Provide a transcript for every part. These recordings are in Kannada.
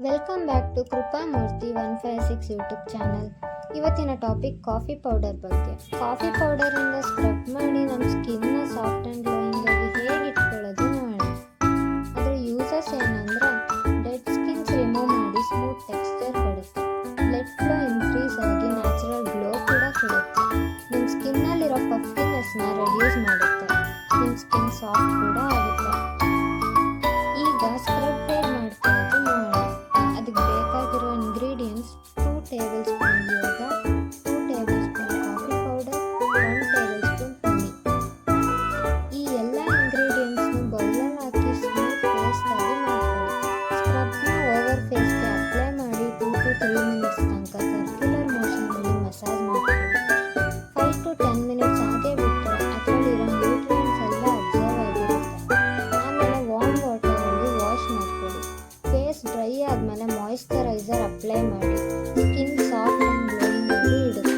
Welcome back to Krupa Murthy 156 YouTube channel. ಇವತ್ತಿನ ಟಾಪಿಕ್ ಕಾಫಿ ಪೌಡರ್ ಬಗ್ಗೆ. ಕಾಫಿ ಪೌಡರಿಂದ ಸ್ಕ್ರಬ್ ಮಾಡಿ ನಮ್ಮ ಸ್ಕಿನ್ನ ಸಾಫ್ಟ್ ಆ್ಯಂಡ್ ಗ್ಲೋಯಿಂಗ್ ಆಗಿ ಹೇಗೆ ಇಟ್ಕೊಳ್ಳೋದು ನೋಡೋಣ. ಅದರ ಯೂಸಸ್ ಏನಂದರೆ ಡೆಡ್ ಸ್ಕಿನ್ಸ್ ರಿಮೂವ್ ಮಾಡಿ ಸ್ಮೂತ್ ಟೆಕ್ಸ್ಚರ್ ಕೊಡುತ್ತೆ, ಬ್ಲಡ್ ಫ್ಲೋ ಇನ್ಕ್ರೀಸ್ ಆಗಿ ನ್ಯಾಚುರಲ್ ಗ್ಲೋ ಕೂಡ ಕೊಡುತ್ತೆ, ನಿಮ್ಮ ಸ್ಕಿನ್ನಲ್ಲಿರೋ ಪಫಿನೆಸ್ನ ರೆಡ್ಯೂಸ್ ಮಾಡುತ್ತೆ, ನಿಮ್ಮ ಸ್ಕಿನ್ ಸಾಫ್ಟ್ ಕೂಡ ಆಗುತ್ತೆ. ಈಗ ಸ್ಕ್ರಬ್ ಹೇಗೆ ಮಾಡ್ಕೊಳ್ಳೋದು ನೋಡೋಣ. ಅದಕ್ಕೆ ಬೇಕಾಗಿರೋ ಇಂಗ್ರೀಡಿಯೆಂಟ್ಸ್ 2 ಟೇಬಲ್ ಸ್ಪೂನ್ ಯೋಗ, 2 tablespoon coffee powder, 1 tablespoon honey. ಈ ಎಲ್ಲ ಇಂಗ್ರೀಡಿಯೆಂಟ್ಸ್ನ ಬೌಲಲ್ಲಿ ಹಾಕಿ ಸ್ಮೂತ್ ಪೇಸ್ಟ್ ಆಗಿ ಮಾಡ್ಕೊಳ್ಳಿ. ಸ್ಕ್ರಬ್ನ ಓವರ್ ಫೇಸ್ಗೆ ಅಪ್ಲೈ ಮಾಡಿ 2 to 3 ಮಿನಿಟ್ಸ್ ತನಕ ಸರ್ಕ್ಯುಲರ್ ಮೋಷನಲ್ಲಿ ಮಸಾಜ್ ಮಾಡ್ಕೊಳ್ಳಿ. 5 to 10 ಮಿನಿಟ್ಸ್ ಹಾಗೆ ಬಿಟ್ಟರೆ ಅದರಲ್ಲಿರೋ ನ್ಯೂಟ್ರಿಯೆಂಟ್ಸ್ ಎಲ್ಲ ಅಬ್ಸರ್ವ್ ಆಗಿರುತ್ತೆ. ಆಮೇಲೆ ವಾರ್ಮ್ ವಾಟರಲ್ಲಿ ವಾಶ್ ಮಾಡ್ಕೊಳ್ಳಿ. ಫೇಸ್ ಡ್ರೈ ಆದಮೇಲೆ ಮಾಯಿಶ್ಚರೈಸರ್ ಅಪ್ಲೈ ಮಾಡಿ ಸ್ಕಿನ್ ಸಾಫ್ಟ್ ಆ್ಯಂಡ್ ಗ್ಲೋಯಿಂಗ್ ಆಗಿ ಇಡುತ್ತೆ.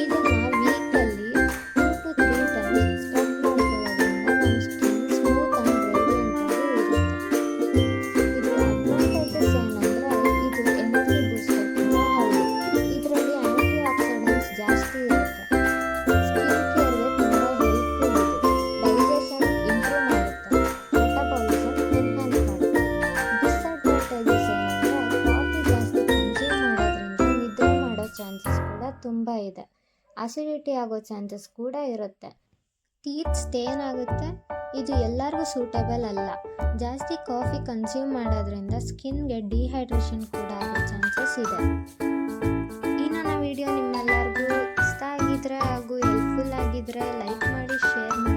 ಇದನ್ನು ವೀಕಲ್ಲಿ 2 to 3 ಟೈಮ್ಸ್ ಸ್ಕ್ರಬ್ ಮಾಡ್ಕೊಳ್ಳೋದ್ರಿಂದ ನಮ್ಮ ಸ್ಕಿನ್ ಸ್ಮೂತ್ ಆ್ಯಂಡ್ ರೇಡಿಯಂಟ್ ಆಗಿ ಇರುತ್ತೆ. ಇದು ಅಡ್ವಾಂಟೇಜಸ್ ಏನಂದರೆ ಇದು ಎನರ್ಜಿ ಬೂಸ್ಟರ್ ಕೂಡ ಹೌದು. ಇದರಲ್ಲಿ ಆ್ಯಂಟಿ ಆಕ್ಸಿಡೆಂಟ್ಸ್ ಜಾಸ್ತಿ ಇರುತ್ತೆ. ಸ್ಕಿನ್ ಕೇರ್ಗೆ ತುಂಬ ಹೆಲ್ಪ್ಫುಲ್ ಇದು. ಡೈಜೆಷನ್ ಇಂಪ್ರೂವ್ ಮಾಡುತ್ತೆ, ಮೆಟಬಾಲಿಸಮ್ ಎನ್ಹಾನ್ಸ್ ಮಾಡುತ್ತೆ. ಡಿಸ್ಅಡ್ವಾಂಟೇಜಸ್ ಏನಂದರೆ ಕಾಫಿ ಜಾಸ್ತಿ ಕನ್ಸ್ಯೂಮ್ ಮಾಡೋದ್ರಿಂದ ನಿದ್ರೆ ಮಾಡೋ ಚಾನ್ಸಸ್ ಕೂಡ ತುಂಬ ಇದೆ. ಅಸಿಡಿಟಿ ಆಗೋ ಚಾನ್ಸಸ್ ಕೂಡ ಇರುತ್ತೆ. ಟೀತ್ ಸ್ಟೇನ್ ಆಗುತ್ತೆ. ಇದು ಎಲ್ಲರಿಗೂ ಸೂಟಬಲ್ ಅಲ್ಲ. ಜಾಸ್ತಿ ಕಾಫಿ ಕನ್ಸ್ಯೂಮ್ ಮಾಡೋದ್ರಿಂದ ಸ್ಕಿನ್ಗೆ ಡಿಹೈಡ್ರೇಷನ್ ಕೂಡ ಆಗೋ ಚಾನ್ಸಸ್ ಇದೆ. ಈ ನನ್ನ ವಿಡಿಯೋ ನಿಮ್ಮೆಲ್ಲರಿಗೂ ಇಷ್ಟ ಆಗಿದ್ರೆ ಹಾಗೂ ಹೆಲ್ಪ್ಫುಲ್ ಆಗಿದ್ರೆ ಲೈಕ್ ಮಾಡಿ, ಶೇರ್ ಮಾಡಿ.